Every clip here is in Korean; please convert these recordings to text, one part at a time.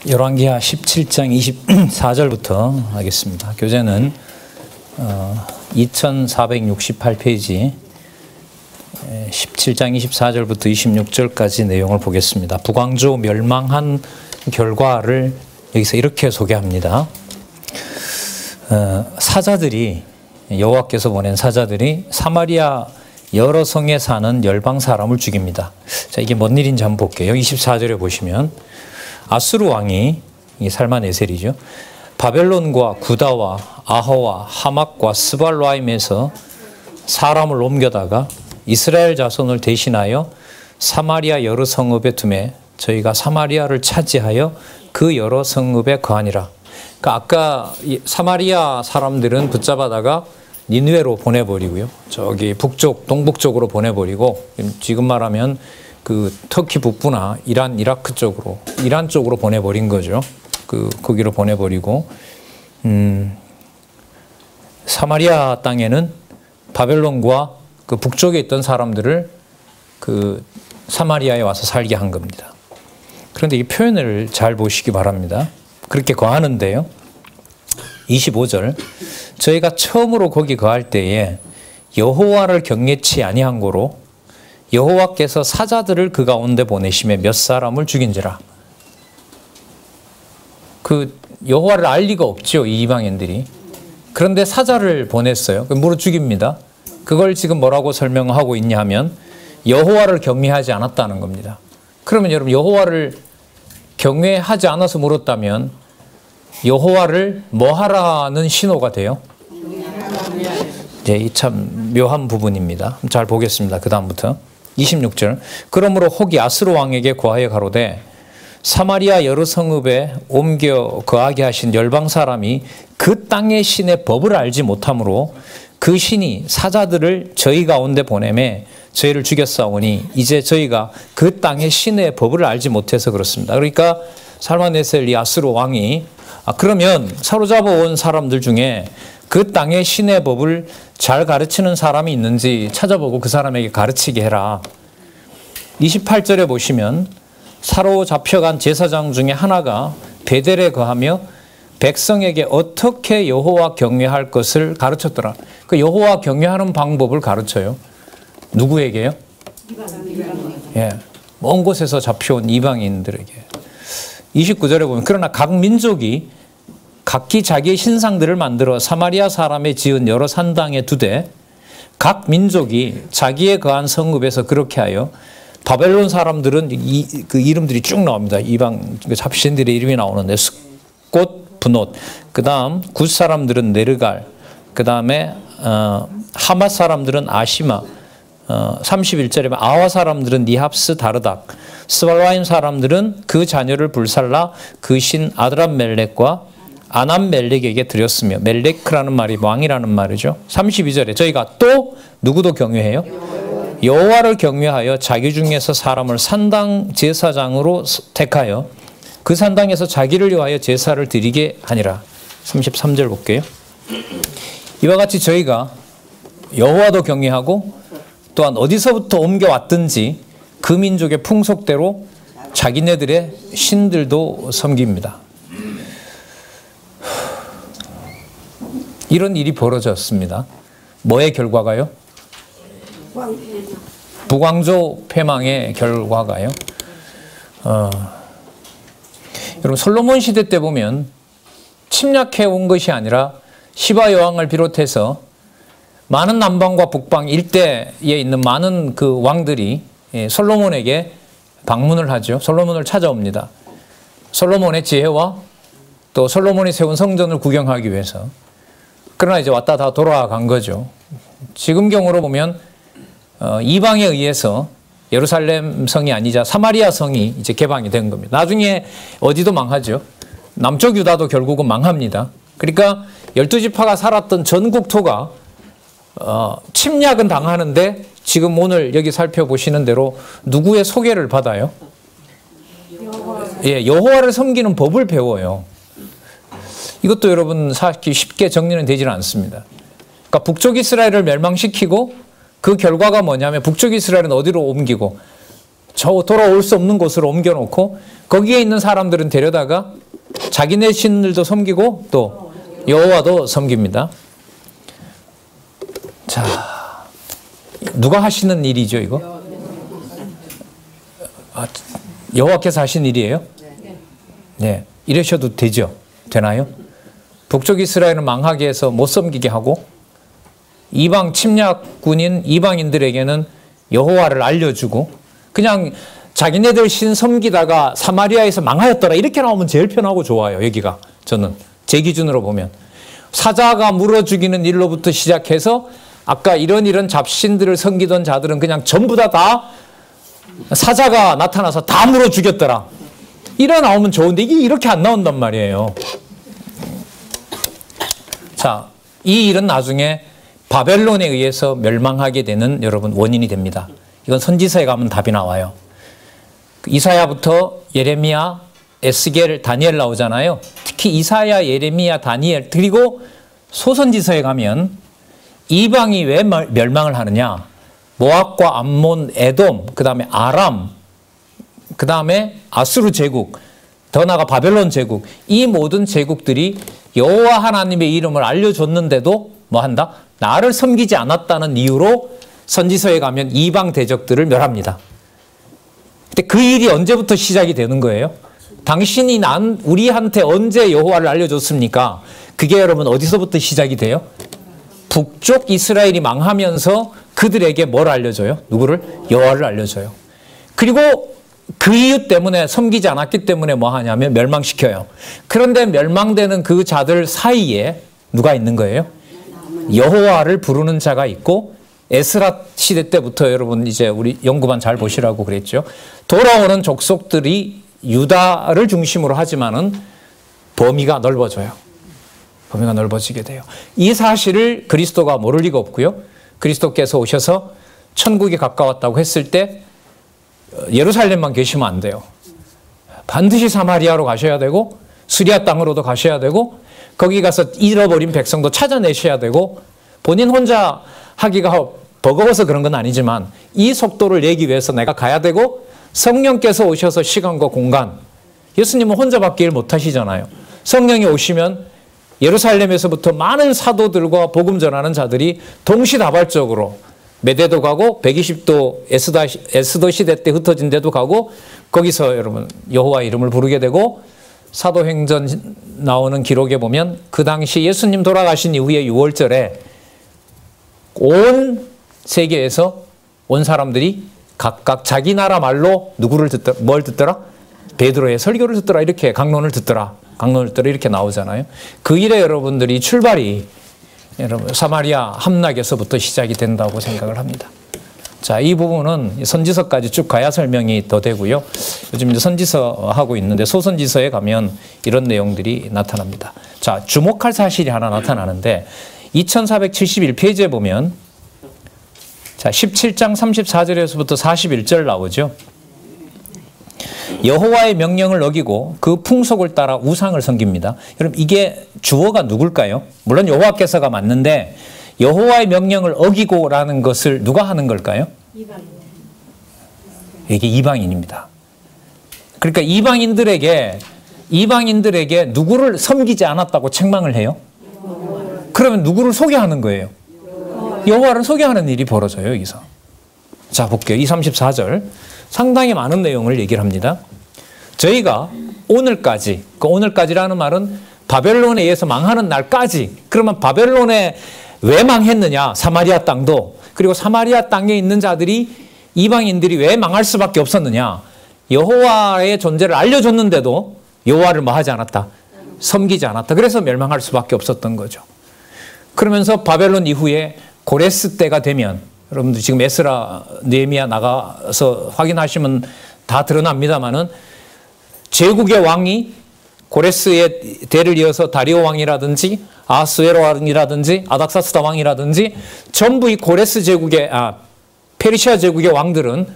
열왕기하 17장 24절부터 하겠습니다. 교재는 2468페이지 17장 24절부터 26절까지 내용을 보겠습니다. 북왕조 멸망한 결과를 여기서 이렇게 소개합니다. 사자들이, 여호와께서 보낸 사자들이 사마리아 여러 성에 사는 열방 사람을 죽입니다. 자, 이게 뭔 일인지 한번 볼게요. 24절에 보시면 아수르 왕이, 이게 살만에셀이죠, 바벨론과 구다와 아허와 하막과 스발라임에서 사람을 옮겨다가 이스라엘 자손을 대신하여 사마리아 여러 성읍에 두매 저희가 사마리아를 차지하여 그 여러 성읍에 거하니라. 그러니까 아까 사마리아 사람들은 붙잡아다가 니느웨로 보내버리고요, 저기 북쪽, 동북쪽으로 보내버리고, 지금 말하면 그 터키 북부나 이란, 이라크 쪽으로, 이란 쪽으로 보내버린 거죠. 거기로 보내버리고, 사마리아 땅에는 바벨론과 그 북쪽에 있던 사람들을 그 사마리아에 와서 살게 한 겁니다. 그런데 이 표현을 잘 보시기 바랍니다. 그렇게 거하는데요, 25절, 저희가 처음으로 거기 거할 때에 여호와를 경외치 아니한 고로 여호와께서 사자들을 그 가운데 보내심에 몇 사람을 죽인지라. 그 여호와를 알 리가 없죠, 이 이방인들이. 그런데 사자를 보냈어요. 물어 죽입니다. 그걸 지금 뭐라고 설명하고 있냐 하면 여호와를 경외하지 않았다는 겁니다. 그러면 여러분, 여호와를 경외하지 않아서 물었다면 여호와를 뭐 하라는 신호가 돼요? 네, 이 참 묘한 부분입니다. 잘 보겠습니다. 그 다음부터 26절, 그러므로 혹이 아스로 왕에게 고하여 가로되 사마리아 여러 성읍에 옮겨 거하게 하신 열방 사람이 그 땅의 신의 법을 알지 못하므로 그 신이 사자들을 저희 가운데 보내매 저희를 죽였사오니 이제 저희가 그 땅의 신의 법을 알지 못해서 그렇습니다. 그러니까 살만에셀 이 아스로 왕이, 그러면 사로잡아 온 사람들 중에 그 땅의 신의 법을 잘 가르치는 사람이 있는지 찾아보고 그 사람에게 가르치게 해라. 28절에 보시면 사로잡혀간 제사장 중에 하나가 베델에 거하며 백성에게 어떻게 여호와 경외할 것을 가르쳤더라. 그 여호와 경외하는 방법을 가르쳐요. 누구에게요? 예, 먼 곳에서 잡혀온 이방인들에게. 29절에 보면 그러나 각 민족이 각기 자기의 신상들을 만들어 사마리아 사람의 지은 여러 산당에 두되 각 민족이 자기의 거한 성읍에서 그렇게 하여, 바벨론 사람들은 그 이름들이 쭉 나옵니다. 이방 잡신들의 이름이 나오는데 스꽃, 분옷, 그 다음 굿 사람들은 네르갈, 그 다음에 하맛 사람들은 아시마, 31절에 아와 사람들은 니합스 다르닥, 스발라임 사람들은 그 자녀를 불살라 그 신 아드람멜렉과 아남멜렉에게 드렸으며, 멜렉크라는 말이 왕이라는 말이죠. 32절에 저희가 또 누구도 경외해요? 여호와를 경외하여 자기 중에서 사람을 산당 제사장으로 택하여 그 산당에서 자기를 위하여 제사를 드리게 하니라. 33절 볼게요. 이와 같이 저희가 여호와도 경외하고 또한 어디서부터 옮겨왔든지 그 민족의 풍속대로 자기네들의 신들도 섬깁니다. 이런 일이 벌어졌습니다. 뭐의 결과가요? 북왕조 패망의 결과가요. 여러분, 솔로몬 시대 때 보면 침략해 온 것이 아니라 시바 여왕을 비롯해서 많은 남방과 북방 일대에 있는 많은 그 왕들이 솔로몬에게 방문을 하죠. 솔로몬을 찾아옵니다. 솔로몬의 지혜와 또 솔로몬이 세운 성전을 구경하기 위해서. 그러나 이제 왔다 다 돌아간 거죠. 지금경으로 보면 이방에 의해서 예루살렘 성이 아니자 사마리아 성이 이제 개방이 된 겁니다. 나중에 어디도 망하죠. 남쪽 유다도 결국은 망합니다. 그러니까 12지파가 살았던 전 국토가 침략은 당하는데 지금 오늘 여기 살펴보시는 대로 누구의 소개를 받아요? 예, 여호와를 섬기는 법을 배워요. 이것도 여러분 사실 쉽게 정리는 되지는 않습니다. 그러니까 북쪽 이스라엘을 멸망시키고 그 결과가 뭐냐면 북쪽 이스라엘은 어디로 옮기고 저 돌아올 수 없는 곳으로 옮겨놓고 거기에 있는 사람들은 데려다가 자기네 신들도 섬기고 또 여호와도 섬깁니다. 자, 누가 하시는 일이죠, 이거? 여호와께서 하신 일이에요? 네, 이러셔도 되죠? 되나요? 북쪽 이스라엘은 망하게 해서 못 섬기게 하고 이방 침략군인 이방인들에게는 여호와를 알려주고 그냥 자기네들 신 섬기다가 사마리아에서 망하였더라 이렇게 나오면 제일 편하고 좋아요. 여기가 저는 제 기준으로 보면 사자가 물어 죽이는 일로부터 시작해서 아까 이런 잡신들을 섬기던 자들은 그냥 전부 다 사자가 나타나서 다 물어 죽였더라 이래 나오면 좋은데 이게 이렇게 안 나온단 말이에요. 자, 이 일은 나중에 바벨론에 의해서 멸망하게 되는 여러분 원인이 됩니다. 이건 선지서에 가면 답이 나와요. 이사야부터 예레미야, 에스겔, 다니엘 나오잖아요. 특히 이사야, 예레미야, 다니엘 그리고 소선지서에 가면 이방이 왜 멸망을 하느냐. 모압과 암몬, 에돔, 그 다음에 아람, 그 다음에 아수르 제국, 더 나아가 바벨론 제국 이 모든 제국들이 여호와 하나님의 이름을 알려줬는데도 뭐 한다? 나를 섬기지 않았다는 이유로 선지서에 가면 이방 대적들을 멸합니다. 근데 그 일이 언제부터 시작이 되는 거예요? 당신이 우리한테 언제 여호와를 알려줬습니까? 그게 여러분 어디서부터 시작이 돼요? 북쪽 이스라엘이 망하면서 그들에게 뭘 알려줘요? 누구를? 여호와를 알려줘요. 그리고 그 이유 때문에 섬기지 않았기 때문에 뭐 하냐면 멸망시켜요. 그런데 멸망되는 그 자들 사이에 누가 있는 거예요? 여호와를 부르는 자가 있고 에스라 시대 때부터 여러분 이제 우리 연구반 잘 보시라고 그랬죠. 돌아오는 족속들이 유다를 중심으로 하지만은 범위가 넓어져요. 범위가 넓어지게 돼요. 이 사실을 그리스도가 모를 리가 없고요. 그리스도께서 오셔서 천국이 가까웠다고 했을 때 예루살렘만 계시면 안 돼요. 반드시 사마리아로 가셔야 되고 스리아 땅으로도 가셔야 되고 거기 가서 잃어버린 백성도 찾아내셔야 되고 본인 혼자 하기가 버거워서 그런 건 아니지만 이 속도를 내기 위해서 내가 가야 되고 성령께서 오셔서 시간과 공간 예수님은 혼자밖에 일 못하시잖아요. 성령이 오시면 예루살렘에서부터 많은 사도들과 복음 전하는 자들이 동시다발적으로 메대도 가고 120도 에스더 시대 때 흩어진 데도 가고 거기서 여러분 여호와 이름을 부르게 되고 사도행전 나오는 기록에 보면 그 당시 예수님 돌아가신 이후에 6월절에 온 세계에서 온 사람들이 각각 자기 나라 말로 누구를 듣더라? 뭘 듣더라? 베드로의 설교를 듣더라. 이렇게 강론을 듣더라. 이렇게 나오잖아요. 그 일에 여러분들이 출발이 여러분 사마리아 함락에서부터 시작이 된다고 생각을 합니다. 자, 이 부분은 선지서까지 쭉 가야 설명이 더 되고요. 요즘 이제 선지서 하고 있는데 소선지서에 가면 이런 내용들이 나타납니다. 자, 주목할 사실이 하나 나타나는데 2471페이지에 보면 자, 17장 34절에서부터 41절 나오죠. 여호와의 명령을 어기고 그 풍속을 따라 우상을 섬깁니다. 여러분 이게 주어가 누굴까요? 물론 여호와께서가 맞는데 여호와의 명령을 어기고라는 것을 누가 하는 걸까요? 이게 이방인입니다. 그러니까 이방인들에게 누구를 섬기지 않았다고 책망을 해요? 그러면 누구를 소개하는 거예요? 여호와를 소개하는 일이 벌어져요, 여기서. 자, 볼게요. 34절. 상당히 많은 내용을 얘기를 합니다. 저희가 오늘까지, 그 오늘까지라는 말은 바벨론에 의해서 망하는 날까지, 그러면 바벨론에 왜 망했느냐? 사마리아 땅도. 그리고 사마리아 땅에 있는 자들이 이방인들이 왜 망할 수밖에 없었느냐? 여호와의 존재를 알려줬는데도 여호와를 뭐 하지 않았다? 섬기지 않았다. 그래서 멸망할 수밖에 없었던 거죠. 그러면서 바벨론 이후에 고레스 때가 되면 여러분들 지금 에스라, 느헤미야 나가서 확인하시면 다 드러납니다만은 제국의 왕이 고레스의 대를 이어서 다리오 왕이라든지 아하스웨로 왕이라든지 아닥사스다 왕이라든지 전부 이 고레스 제국의 페르시아 제국의 왕들은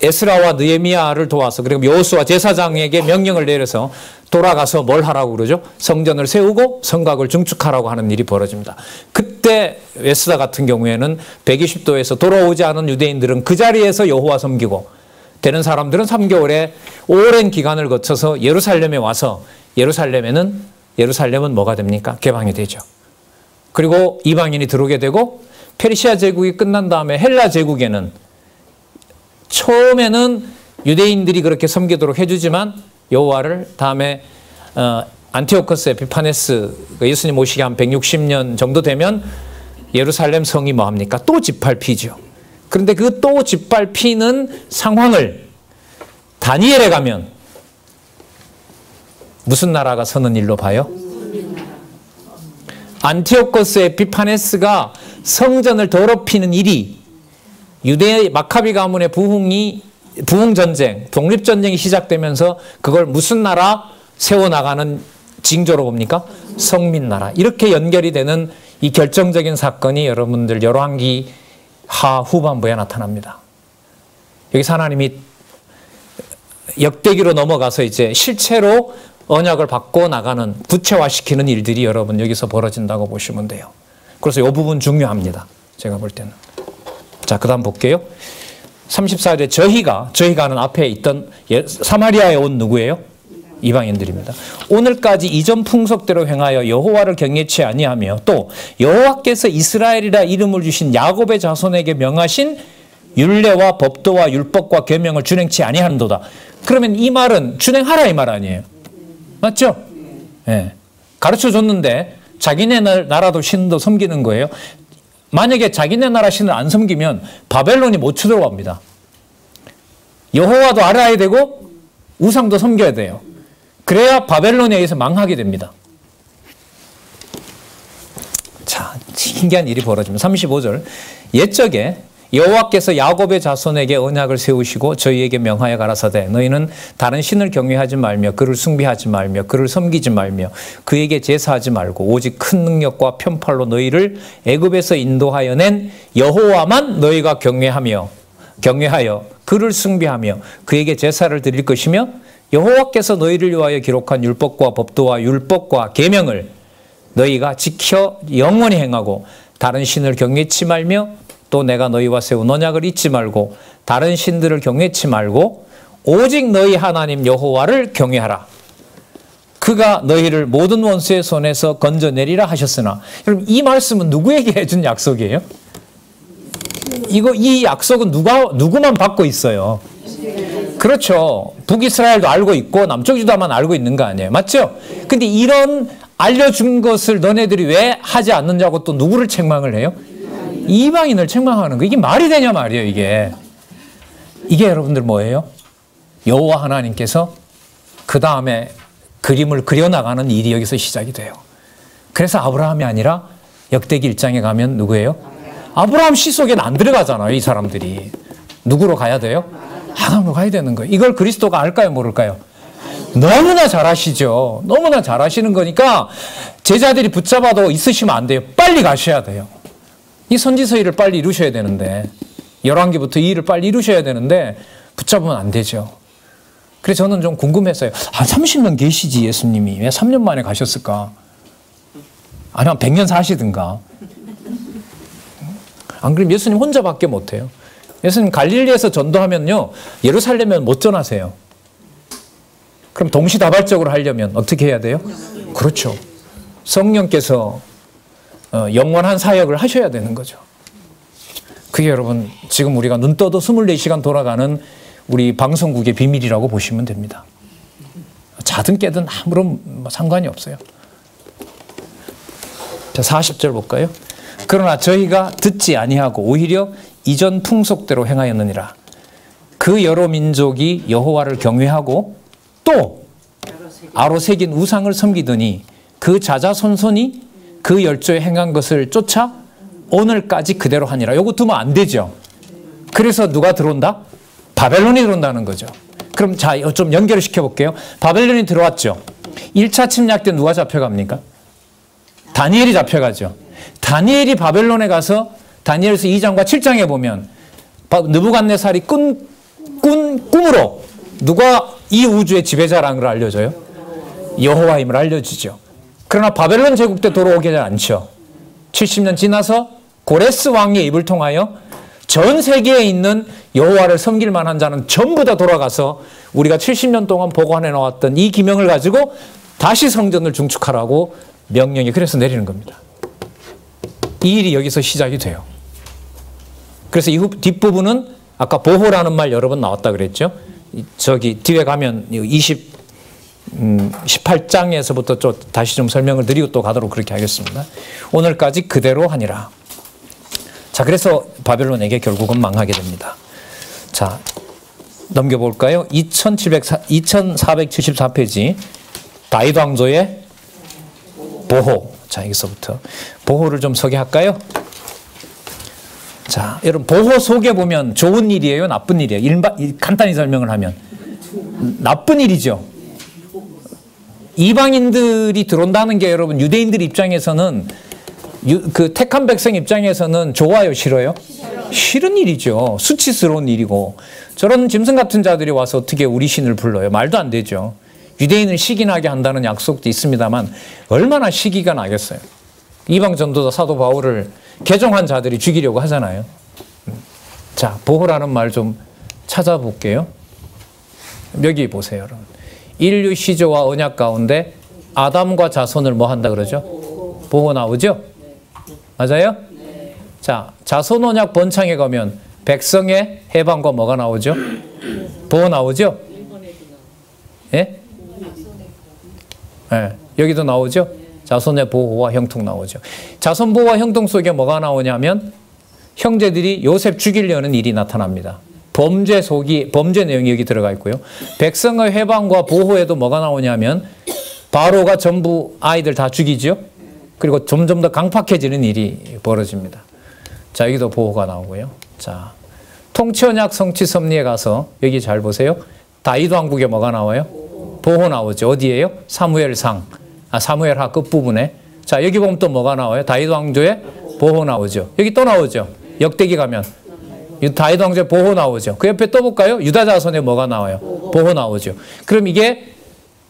에스라와 느헤미야를 도와서, 그리고 여호수아 제사장에게 명령을 내려서 돌아가서 뭘 하라고 그러죠? 성전을 세우고 성곽을 증축하라고 하는 일이 벌어집니다. 그때 에스라 같은 경우에는 120도에서 돌아오지 않은 유대인들은 그 자리에서 여호와 섬기고, 되는 사람들은 3개월의 오랜 기간을 거쳐서 예루살렘에 와서, 예루살렘은 뭐가 됩니까? 개방이 되죠. 그리고 이방인이 들어오게 되고, 페르시아 제국이 끝난 다음에 헬라 제국에는 처음에는 유대인들이 그렇게 섬기도록 해주지만 여호와를 다음에 안티오코스 에피파네스, 예수님 오시기 한 160년 정도 되면 예루살렘 성이 뭐합니까? 또 짓밟히죠. 그런데 그 또 짓밟히는 상황을 다니엘에 가면 무슨 나라가 서는 일로 봐요? 안티오코스 에피파네스가 성전을 더럽히는 일이, 유대 마카비 가문의 부흥전쟁, 독립전쟁이 시작되면서 그걸 무슨 나라 세워나가는 징조로 봅니까? 성민나라. 이렇게 연결이 되는 이 결정적인 사건이 여러분들 열왕기 하 후반부에 나타납니다. 여기서 하나님이 역대기로 넘어가서 이제 실체로 언약을 받고 나가는, 구체화시키는 일들이 여러분 여기서 벌어진다고 보시면 돼요. 그래서 이 부분 중요합니다. 제가 볼 때는. 자, 그 다음 볼게요. 34절에 저희가는 앞에 있던 사마리아에 온 누구예요? 이방인들입니다. 오늘까지 이전 풍속대로 행하여 여호와를 경외치 아니하며 또 여호와께서 이스라엘이라 이름을 주신 야곱의 자손에게 명하신 율례와 법도와 율법과 계명을 준행치 아니하는도다. 그러면 이 말은 준행하라 이 말 아니에요? 맞죠? 네. 가르쳐 줬는데 자기네 나라도 신도 섬기는 거예요. 만약에 자기네 나라 신을 안 섬기면 바벨론이 못 쳐들어갑니다. 여호와도 알아야 되고 우상도 섬겨야 돼요. 그래야 바벨론에 의해서 망하게 됩니다. 자, 신기한 일이 벌어집니다. 35절. 옛적에 여호와께서 야곱의 자손에게 언약을 세우시고 저희에게 명하여 가라사대 너희는 다른 신을 경외하지 말며 그를 숭배하지 말며 그를 섬기지 말며 그에게 제사하지 말고 오직 큰 능력과 편팔로 너희를 애굽에서 인도하여 낸 여호와만 너희가 경외하여 그를 숭배하며 그에게 제사를 드릴 것이며 여호와께서 너희를 위하여 기록한 율법과 법도와 율법과 계명을 너희가 지켜 영원히 행하고 다른 신을 경외치 말며 또 내가 너희와 세운 언약을 잊지 말고 다른 신들을 경외치 말고 오직 너희 하나님 여호와를 경외하라. 그가 너희를 모든 원수의 손에서 건져내리라 하셨으나, 여러분 이 말씀은 누구에게 해준 약속이에요? 이 약속은 누구만 받고 있어요? 그렇죠. 북이스라엘도 알고 있고 남쪽 유다만 알고 있는 거 아니에요? 맞죠? 근데 이런 알려준 것을 너네들이 왜 하지 않느냐고 또 누구를 책망을 해요? 이방인을 책망하는 거. 이게 말이 되냐 말이에요. 이게 여러분들 뭐예요? 여호와 하나님께서 그 다음에 그림을 그려나가는 일이 여기서 시작이 돼요. 그래서 아브라함이 아니라 역대기 1장에 가면 누구예요? 아브라함 시속에는 안 들어가잖아요. 이 사람들이. 누구로 가야 돼요? 하나님으로 가야 되는 거예요. 이걸 그리스도가 알까요? 모를까요? 너무나 잘 아시죠. 너무나 잘 아시는 거니까 제자들이 붙잡아도 있으시면 안 돼요. 빨리 가셔야 돼요. 이 선지서 일을 빨리 이루셔야 되는데, 열왕기부터 이 일을 빨리 이루셔야 되는데 붙잡으면 안 되죠. 그래서 저는 좀 궁금했어요. 한 30년 계시지 예수님이 왜 3년 만에 가셨을까? 아니면 100년 사시든가. 안 그러면 예수님 혼자밖에 못해요. 예수님 갈릴리에서 전도하면요 예루살렘에 못 전하세요. 그럼 동시다발적으로 하려면 어떻게 해야 돼요? 그렇죠. 성령께서 영원한 사역을 하셔야 되는 거죠. 그게 여러분 지금 우리가 눈 떠도 24시간 돌아가는 우리 방송국의 비밀이라고 보시면 됩니다. 자든 깨든 아무런 상관이 없어요. 자, 40절 볼까요? 그러나 저희가 듣지 아니하고 오히려 이전 풍속대로 행하였느니라. 그 여러 민족이 여호와를 경외하고 또 아로 새긴 우상을 섬기더니 그 자자손손이 그 열조에 행한 것을 쫓아 오늘까지 그대로 하니라. 요거 두면 안 되죠. 그래서 누가 들어온다? 바벨론이 들어온다는 거죠. 그럼 자, 좀 연결을 시켜볼게요. 바벨론이 들어왔죠. 1차 침략 때 누가 잡혀갑니까? 다니엘이 잡혀가죠. 다니엘이 바벨론에 가서 다니엘서 2장과 7장에 보면 느부갓네살이 꾼 꿈으로 누가 이 우주의 지배자라는 걸 알려줘요? 여호와임을 알려주죠. 그러나 바벨론 제국 때 돌아오지 않죠. 70년 지나서 고레스 왕의 입을 통하여 전 세계에 있는 여호와를 섬길 만한 자는 전부 다 돌아가서 우리가 70년 동안 보관해 놓았던 이 기명을 가지고 다시 성전을 중축하라고 명령이 그래서 내리는 겁니다. 이 일이 여기서 시작이 돼요. 그래서 이후 뒷부분은 아까 보호라는 말 여러 번 나왔다 그랬죠. 저기 뒤에 가면 18장에서부터 좀 다시 좀 설명을 드리고 또 가도록 그렇게 하겠습니다. 오늘까지 그대로 하니라. 자, 그래서 바벨론에게 결국은 망하게 됩니다. 자, 넘겨볼까요? 2474페이지 다윗 왕조의 보호. 자, 여기서부터 보호를 좀 소개할까요? 자, 여러분 보호 속에 보면 좋은 일이에요? 나쁜 일이에요? 간단히 설명을 하면 나쁜 일이죠. 이방인들이 들어온다는 게 여러분 유대인들 입장에서는 그 택한 백성 입장에서는 좋아요, 싫어요? 싫은 일이죠. 수치스러운 일이고 저런 짐승 같은 자들이 와서 어떻게 우리 신을 불러요? 말도 안 되죠. 유대인을 시기나게 한다는 약속도 있습니다만 얼마나 시기가 나겠어요. 이방 전도자 사도 바울을 개종한 자들이 죽이려고 하잖아요. 자, 보호라는 말 좀 찾아볼게요. 여기 보세요, 여러분. 인류 시조와 언약 가운데 아담과 자손을 뭐 한다 그러죠? 보호 나오죠? 맞아요? 자, 자손 언약 번창에 가면 백성의 해방과 뭐가 나오죠? 보호 나오죠? 예? 예, 여기도 나오죠? 자손의 보호와 형통 나오죠. 자손 보호와 형통 속에 뭐가 나오냐면 형제들이 요셉 죽이려는 일이 나타납니다. 범죄 내용이 여기 들어가 있고요. 백성의 해방과 보호에도 뭐가 나오냐면 바로가 전부 아이들 다 죽이죠. 그리고 점점 더 강팍해지는 일이 벌어집니다. 자, 여기도 보호가 나오고요. 자, 통치언약 성취 섭리에 가서 여기 잘 보세요. 다윗 왕국에 뭐가 나와요? 보호 나오죠. 어디예요? 사무엘상. 사무엘하 끝부분에. 자, 여기 보면 또 뭐가 나와요? 다윗 왕조의 보호 나오죠. 여기 또 나오죠. 역대기 가면 다윗 왕조의 보호 나오죠. 그 옆에 또 볼까요? 유다 자손에 뭐가 나와요? 보호 나오죠. 그럼 이게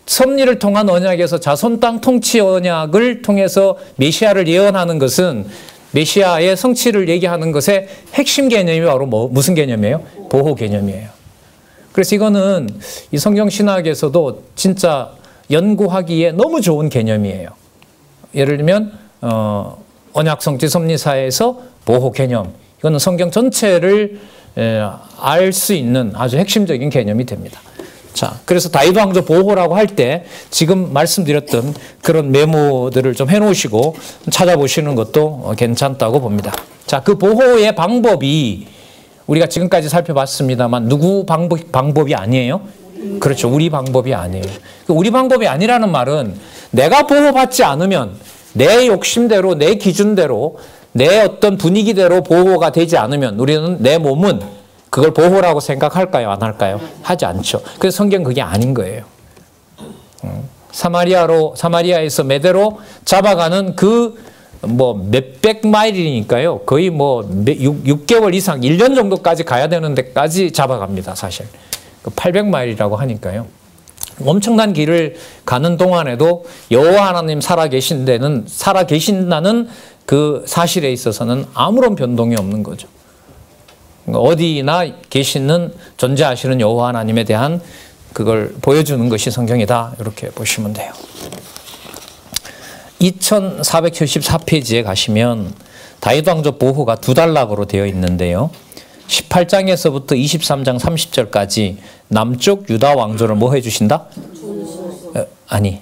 섭리를 통한 언약에서 자손 땅 통치 언약을 통해서 메시아를 예언하는 것은 메시아의 성취를 얘기하는 것의 핵심 개념이 바로 무슨 개념이에요? 보호 개념이에요. 그래서 이거는 이 성경 신학에서도 진짜 연구하기에 너무 좋은 개념이에요. 예를 들면 언약 성취 섭리사에서 보호 개념, 이거는 성경 전체를 알 수 있는 아주 핵심적인 개념이 됩니다. 자, 그래서 다윗 왕조 보호라고 할 때 지금 말씀드렸던 그런 메모들을 좀 해놓으시고 찾아보시는 것도 괜찮다고 봅니다. 자, 그 보호의 방법이 우리가 지금까지 살펴봤습니다만 누구 방법이 아니에요? 그렇죠. 우리 방법이 아니에요. 우리 방법이 아니라는 말은 내가 보호받지 않으면 내 욕심대로, 내 기준대로, 내 어떤 분위기대로 보호가 되지 않으면 우리는 내 몸은 그걸 보호라고 생각할까요? 안 할까요? 하지 않죠. 그래서 성경 그게 아닌 거예요. 사마리아에서 메대로 잡아가는 그 몇백 마일이니까요. 거의 6개월 이상, 1년 정도까지 가야 되는 데까지 잡아갑니다, 사실. 800마일이라고 하니까요. 엄청난 길을 가는 동안에도 여호와 하나님 살아계신다는 그 사실에 있어서는 아무런 변동이 없는 거죠. 어디나 계시는 존재하시는 여호와 하나님에 대한 그걸 보여주는 것이 성경이다. 이렇게 보시면 돼요. 2474페이지에 가시면 다윗 왕조 보호가 두 단락으로 되어 있는데요. 18장에서부터 23장 30절까지 남쪽 유다 왕조를 뭐 해주신다? 아니.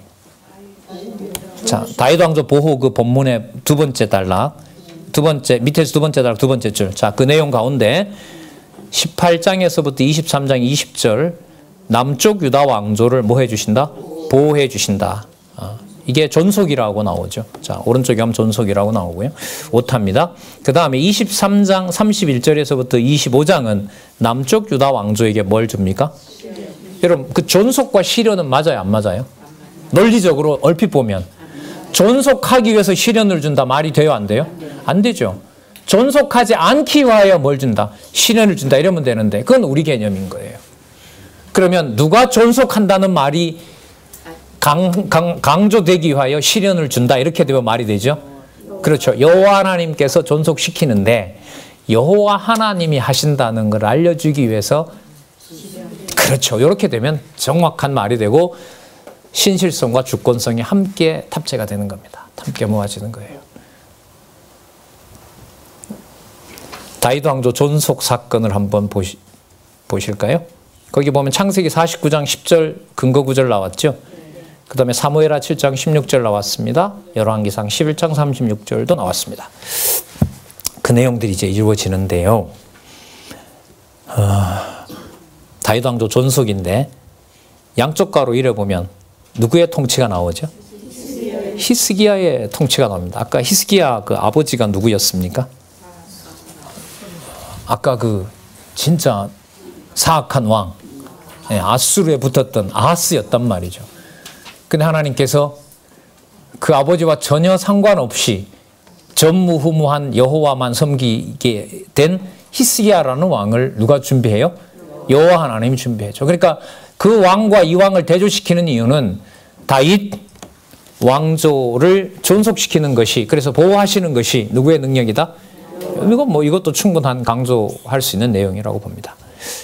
자, 다윗 왕조 보호 그 본문의 두 번째 단락, 밑에서 두 번째 단락 두 번째 줄. 자, 그 내용 가운데 18장에서부터 23장 20절 남쪽 유다 왕조를 뭐 해주신다? 보호해 주신다. 이게 존속이라고 나오죠. 자, 오른쪽에 하면 존속이라고 나오고요. 오타입니다. 그 다음에 23장 31절에서부터 25장은 남쪽 유다 왕조에게 뭘 줍니까? 여러분, 그 존속과 시련은 맞아요, 안 맞아요? 논리적으로 얼핏 보면 존속하기 위해서 시련을 준다 말이 돼요, 안 돼요? 안 되죠. 존속하지 않기 위하여 뭘 준다? 시련을 준다 이러면 되는데 그건 우리 개념인 거예요. 그러면 누가 존속한다는 말이 강조되기 위하여 시련을 준다 이렇게 되면 말이 되죠. 그렇죠. 여호와 하나님께서 존속시키는데 여호와 하나님이 하신다는 걸 알려주기 위해서 그렇죠. 이렇게 되면 정확한 말이 되고 신실성과 주권성이 함께 탑재가 되는 겁니다. 함께 모아지는 거예요. 다윗 왕조 존속 사건을 한번 보실까요? 거기 보면 창세기 49장 10절 근거 구절 나왔죠. 그 다음에 사무엘하 7장 16절 나왔습니다. 열왕기상 11장 36절도 나왔습니다. 그 내용들이 이제 이루어지는데요. 다윗 왕조 존속인데 양쪽 가로 이래보면 누구의 통치가 나오죠? 히스기야의 통치가 나옵니다. 아까 히스기야 그 아버지가 누구였습니까? 아까 그 진짜 사악한 왕, 아수르에 붙었던 아하스였단 말이죠. 근데 하나님께서 그 아버지와 전혀 상관없이 전무후무한 여호와만 섬기게 된 히스기야라는 왕을 누가 준비해요? 여호와 하나님이 준비해줘. 그러니까 그 왕과 이 왕을 대조시키는 이유는 다윗 왕조를 존속시키는 것이, 그래서 보호하시는 것이 누구의 능력이다? 이건 뭐 이것도 충분한 강조할 수 있는 내용이라고 봅니다.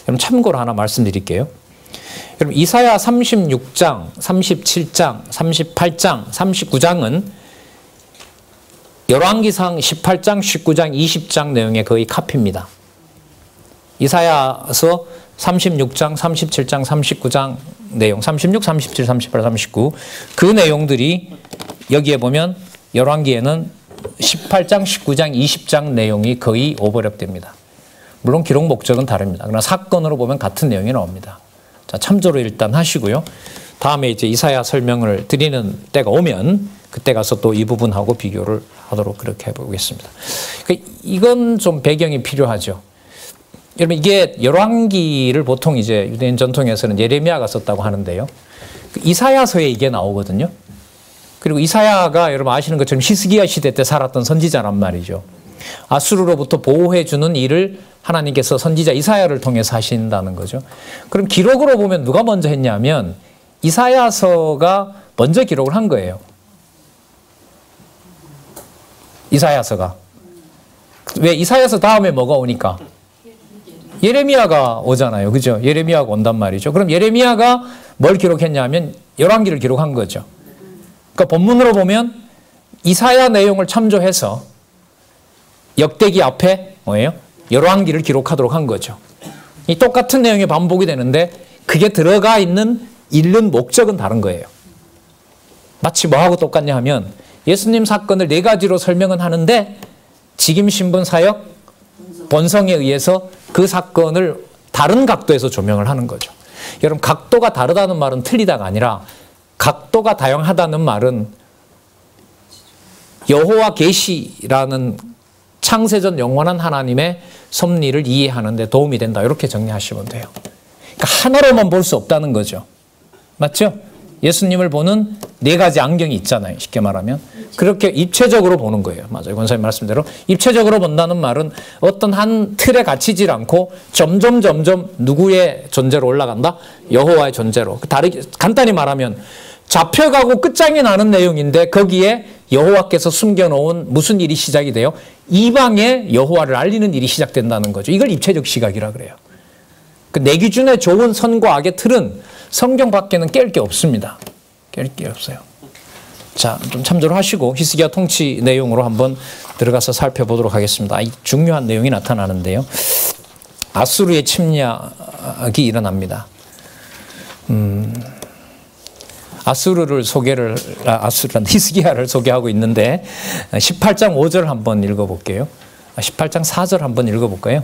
여러분 참고로 하나 말씀드릴게요. 여러분 이사야 36장, 37장, 38장, 39장은 열왕기상 18장, 19장, 20장 내용의 거의 카피입니다. 이사야서 36장, 37장, 39장 내용, 36, 37, 38, 39 그 내용들이 여기에 보면 열왕기에는 18장, 19장, 20장 내용이 거의 오버랩됩니다. 물론 기록 목적은 다릅니다. 그러나 사건으로 보면 같은 내용이 나옵니다. 자, 참조를 일단 하시고요. 다음에 이제 이사야 설명을 드리는 때가 오면 그때 가서 또 이 부분하고 비교를 하도록 그렇게 해보겠습니다. 그러니까 이건 좀 배경이 필요하죠. 여러분 이게 열왕기를 보통 이제 유대인 전통에서는 예레미야가 썼다고 하는데요. 이사야서에 이게 나오거든요. 그리고 이사야가 여러분 아시는 것처럼 히스기야 시대 때 살았던 선지자란 말이죠. 아수르로부터 보호해주는 일을 하나님께서 선지자 이사야를 통해서 하신다는 거죠. 그럼 기록으로 보면 누가 먼저 했냐면 이사야서가 먼저 기록을 한 거예요. 이사야서가. 왜 이사야서 다음에 뭐가 오니까? 예레미야가 오잖아요. 그죠? 예레미야가 온단 말이죠. 그럼 예레미야가 뭘 기록했냐면 열왕기를 기록한 거죠. 그러니까 본문으로 보면 이사야 내용을 참조해서 역대기 앞에 뭐예요? 열왕기를 기록하도록 한 거죠. 이 똑같은 내용이 반복이 되는데 그게 들어가 있는 읽는 목적은 다른 거예요. 마치 뭐하고 똑같냐 하면 예수님 사건을 4가지로 설명은 하는데 직임신분 사역 본성에 의해서 그 사건을 다른 각도에서 조명을 하는 거죠. 여러분 각도가 다르다는 말은 틀리다가 아니라 각도가 다양하다는 말은 여호와 계시라는 창세전 영원한 하나님의 섭리를 이해하는 데 도움이 된다. 이렇게 정리하시면 돼요. 그러니까 하나로만 볼 수 없다는 거죠. 맞죠? 예수님을 보는 4가지 안경이 있잖아요. 쉽게 말하면. 그렇게 입체적으로 보는 거예요. 맞아요. 권사님 말씀대로. 입체적으로 본다는 말은 어떤 한 틀에 갇히질 않고 점점 누구의 존재로 올라간다? 여호와의 존재로. 다르게 간단히 말하면 잡혀가고 끝장이 나는 내용인데 거기에 여호와께서 숨겨놓은 무슨 일이 시작이 돼요? 이방에 여호와를 알리는 일이 시작된다는 거죠. 이걸 입체적 시각이라 그래요. 내 기준에 좋은 선과 악의 틀은 성경 밖에는 깰 게 없습니다. 깰 게 없어요. 자, 좀 참조를 하시고 히스기야 통치 내용으로 한번 들어가서 살펴보도록 하겠습니다. 이 중요한 내용이 나타나는데요. 아수르의 침략이 일어납니다. 히스기야를 소개하고 있는데 18장 5절 한번 읽어볼게요. 18장 4절 한번 읽어볼까요?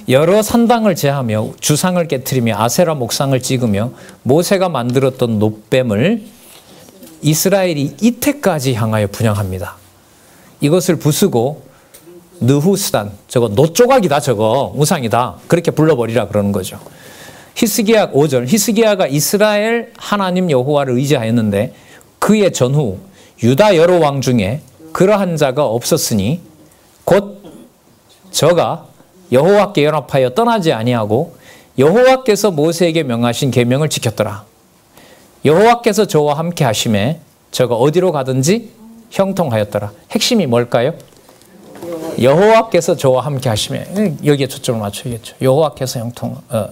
여러 산당을 제하며 주상을 깨트리며 아세라 목상을 찍으며 모세가 만들었던 놋뱀을 이스라엘이 이때까지 향하여 분향합니다. 이것을 부수고 느후스단, 저거 놋조각이다, 저거 우상이다, 그렇게 불러버리라 그러는 거죠. 히스기야 5절, 히스기야가 이스라엘 하나님 여호와를 의지하였는데 그의 전후 유다 여러 왕 중에 그러한 자가 없었으니 곧 저가 여호와께 연합하여 떠나지 아니하고 여호와께서 모세에게 명하신 계명을 지켰더라. 여호와께서 저와 함께 하심에 저가 어디로 가든지 형통하였더라. 핵심이 뭘까요? 여호와께서 저와 함께 하심에, 여기에 초점을 맞춰야겠죠. 여호와께서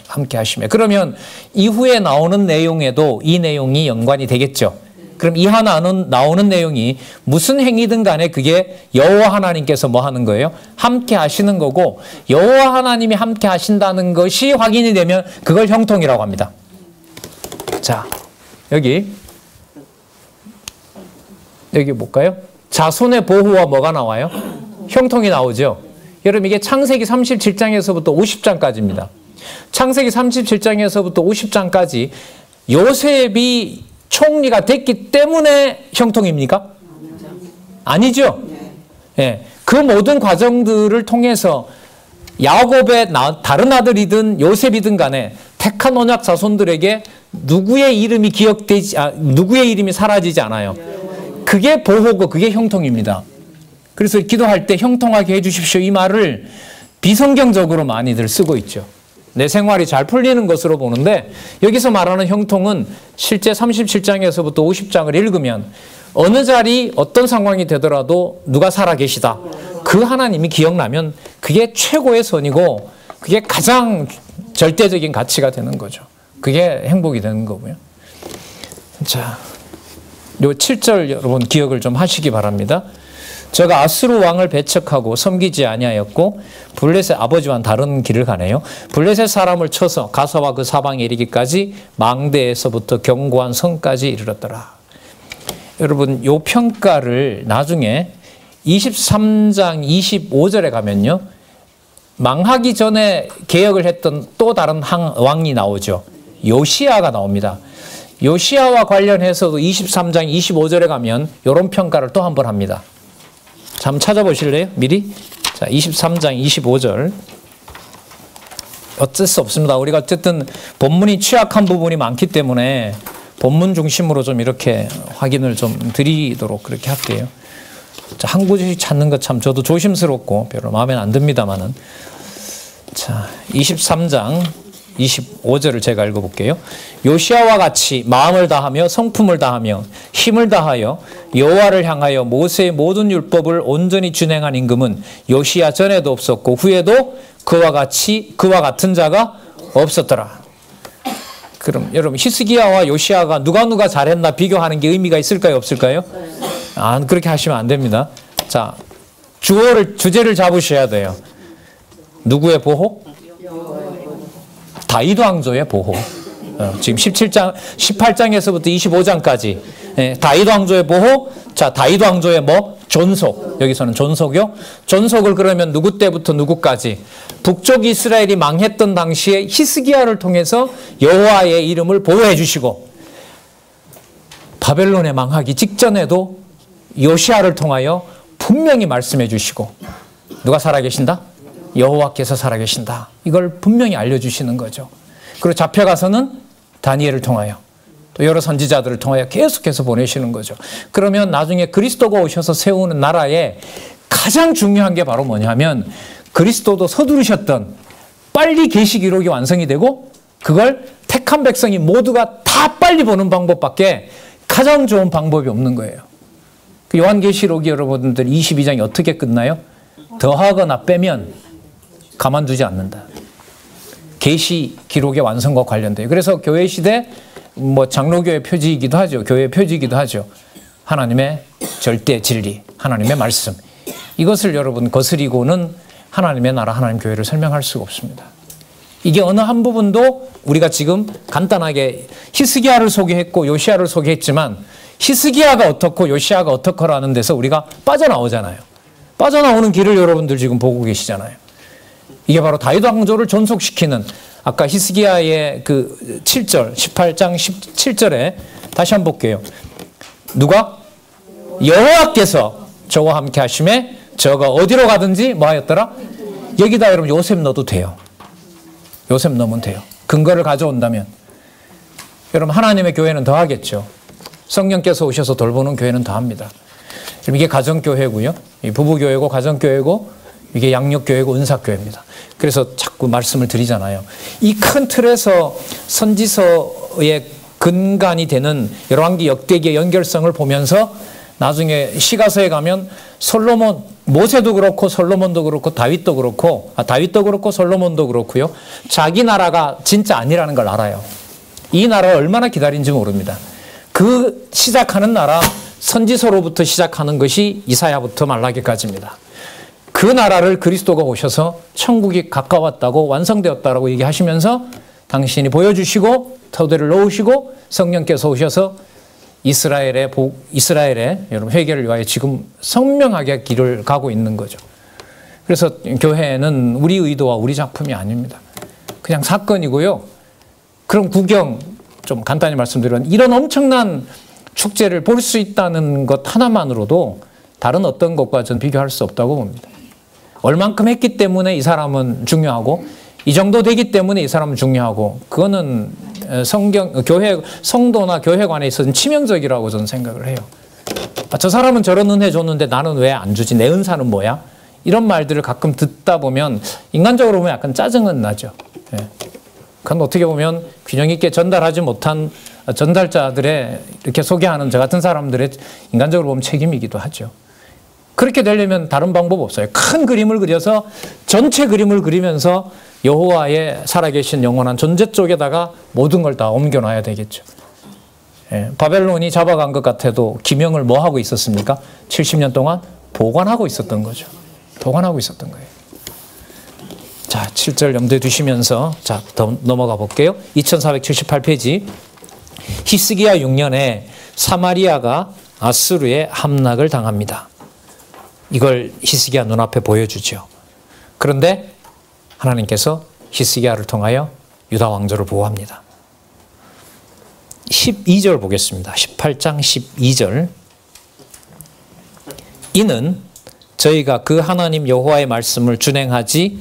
함께 하심에. 그러면 이후에 나오는 내용에도 이 내용이 연관이 되겠죠. 그럼 이 하나는 나오는 내용이 무슨 행위든 간에 그게 여호와 하나님께서 뭐 하는 거예요? 함께 하시는 거고, 여호와 하나님이 함께 하신다는 것이 확인이 되면 그걸 형통이라고 합니다. 자, 여기 볼까요? 자손의 보호와 뭐가 나와요? 형통이 나오죠. 여러분, 이게 창세기 37장에서부터 50장까지입니다. 창세기 37장에서부터 50장까지 요셉이 총리가 됐기 때문에 형통입니까? 아니죠. 예, 그 모든 과정들을 통해서 야곱의 다른 아들이든 요셉이든 간에 택한 언약 자손들에게 누구의 이름이 누구의 이름이 사라지지 않아요. 그게 보호고 그게 형통입니다. 그래서 기도할 때 형통하게 해주십시오, 이 말을 비성경적으로 많이들 쓰고 있죠. 내 생활이 잘 풀리는 것으로 보는데, 여기서 말하는 형통은 실제 37장에서부터 50장을 읽으면 어느 자리 어떤 상황이 되더라도 누가 살아계시다, 그 하나님이 기억나면 그게 최고의 선이고 그게 가장 절대적인 가치가 되는 거죠. 그게 행복이 되는 거고요. 자, 요 7절 여러분 기억을 좀 하시기 바랍니다. 저가 아수르 왕을 배척하고 섬기지 아니하였고 블레셋 아버지와는 다른 길을 가네요. 블레셋 사람을 쳐서 가사와 그 사방에 이르기까지 망대에서부터 견고한 성까지 이르렀더라. 여러분, 요 평가를 나중에 23장 25절에 가면요, 망하기 전에 개혁을 했던 또 다른 왕이 나오죠. 요시야가 나옵니다. 요시야와 관련해서도 23장 25절에 가면 이런 평가를 또 한 번 합니다. 자, 한번 찾아보실래요? 미리? 자, 23장 25절. 어쩔 수 없습니다. 우리가 어쨌든 본문이 취약한 부분이 많기 때문에 본문 중심으로 좀 이렇게 확인을 좀 드리도록 그렇게 할게요. 자, 한 구절씩 찾는 것 참 저도 조심스럽고 별로 마음에 안 듭니다만은. 자, 23장 25절을 제가 읽어볼게요. 요시야와 같이 마음을 다하며 성품을 다하며 힘을 다하여 여호와를 향하여 모세의 모든 율법을 온전히 준행한 임금은 요시야 전에도 없었고 후에도 그와 같은 자가 없었더라. 그럼 여러분, 히스기야와 요시야가 누가 잘했나 비교하는 게 의미가 있을까요, 없을까요? 그렇게 하시면 안 됩니다. 자, 주제를 잡으셔야 돼요. 누구의 보호? 다윗 왕조의 보호. 지금 18장에서부터 25장까지 다윗 왕조의 보호. 자, 다윗 왕조의 뭐? 존속. 여기서는 존속이요. 존속을 그러면 누구 때부터 누구까지? 북쪽 이스라엘이 망했던 당시에 히스기야를 통해서 여호와의 이름을 보호해 주시고, 바벨론에 망하기 직전에도 요시야를 통하여 분명히 말씀해 주시고, 누가 살아계신다? 여호와께서 살아계신다. 이걸 분명히 알려주시는 거죠. 그리고 잡혀가서는 다니엘을 통하여 또 여러 선지자들을 통하여 계속해서 보내시는 거죠. 그러면 나중에 그리스도가 오셔서 세우는 나라에 가장 중요한 게 바로 뭐냐면, 그리스도도 서두르셨던 빨리 계시 기록이 완성이 되고 그걸 택한 백성이 모두가 다 빨리 보는 방법밖에 가장 좋은 방법이 없는 거예요. 그 요한계시록이 여러분들 22장이 어떻게 끝나요? 더하거나 빼면 가만두지 않는다. 계시 기록의 완성과 관련돼요. 그래서 교회 시대 장로교의 표지이기도 하죠. 교회의 표지이기도 하죠. 하나님의 절대 진리, 하나님의 말씀. 이것을 여러분 거스리고는 하나님의 나라, 하나님 교회를 설명할 수가 없습니다. 이게 어느 한 부분도 우리가 지금 간단하게 히스기야를 소개했고 요시야를 소개했지만, 히스기야가 어떻고 요시야가 어떻고라는 데서 우리가 빠져나오잖아요. 빠져나오는 길을 여러분들 지금 보고 계시잖아요. 이게 바로 다윗 왕조를 존속시키는, 아까 히스기야의 그 7절, 18장 17절에 다시 한번 볼게요. 누가? 여호와께서 저와 함께 하심에 저가 어디로 가든지 뭐 하였더라? 여기다 여러분 요셉 넣어도 돼요. 요셉 넣으면 돼요. 근거를 가져온다면. 여러분, 하나님의 교회는 더 하겠죠. 성령께서 오셔서 돌보는 교회는 더 합니다. 이게 가정교회고요. 부부교회고 가정교회고 이게 양육교회고 은사교회입니다. 그래서 자꾸 말씀을 드리잖아요. 이 큰 틀에서 선지서의 근간이 되는 열왕기 역대기의 연결성을 보면서 나중에 시가서에 가면 솔로몬, 모세도 그렇고 솔로몬도 그렇고 다윗도 그렇고 솔로몬도 그렇고요. 자기 나라가 진짜 아니라는 걸 알아요. 이 나라를 얼마나 기다린지 모릅니다. 그 시작하는 나라 선지서로부터 시작하는 것이 이사야부터 말라기까지입니다. 그 나라를 그리스도가 오셔서 천국이 가까웠다고 완성되었다라고 얘기하시면서 당신이 보여주시고 토대를 놓으시고 성령께서 오셔서 이스라엘의 여러분 회개를 위하여 지금 선명하게 길을 가고 있는 거죠. 그래서 교회는 우리 의도와 우리 작품이 아닙니다. 그냥 사건이고요. 그럼 구경 좀 간단히 말씀드리면 이런 엄청난 축제를 볼 수 있다는 것 하나만으로도 다른 어떤 것과 전 비교할 수 없다고 봅니다. 얼만큼 했기 때문에 이 사람은 중요하고 이 정도 되기 때문에 이 사람은 중요하고 그거는 성도나 교회관에 있어서는 치명적이라고 저는 생각을 해요. 저 사람은 저런 은혜 줬는데 나는 왜 안 주지? 내 은사는 뭐야? 이런 말들을 가끔 듣다 보면 인간적으로 보면 약간 짜증은 나죠. 예. 그건 어떻게 보면 균형 있게 전달하지 못한 전달자들의 이렇게 소개하는 저 같은 사람들의 인간적으로 보면 책임이기도 하죠. 그렇게 되려면 다른 방법 없어요. 큰 그림을 그려서 전체 그림을 그리면서 여호와의 살아계신 영원한 존재 쪽에다가 모든 걸 다 옮겨놔야 되겠죠. 예, 바벨론이 잡아간 것 같아도 기명을 뭐 하고 있었습니까? 70년 동안 보관하고 있었던 거죠. 보관하고 있었던 거예요. 자, 7절 염두에 두시면서 더 넘어가 볼게요. 2478페이지. 히스기야 6년에 사마리아가 아수르의 함락을 당합니다. 이걸 히스기야 눈앞에 보여주죠. 그런데 하나님께서 히스기야를 통하여 유다 왕조를 보호합니다. 12절 보겠습니다. 18장 12절. 이는 저희가 그 하나님 여호와의 말씀을 준행하지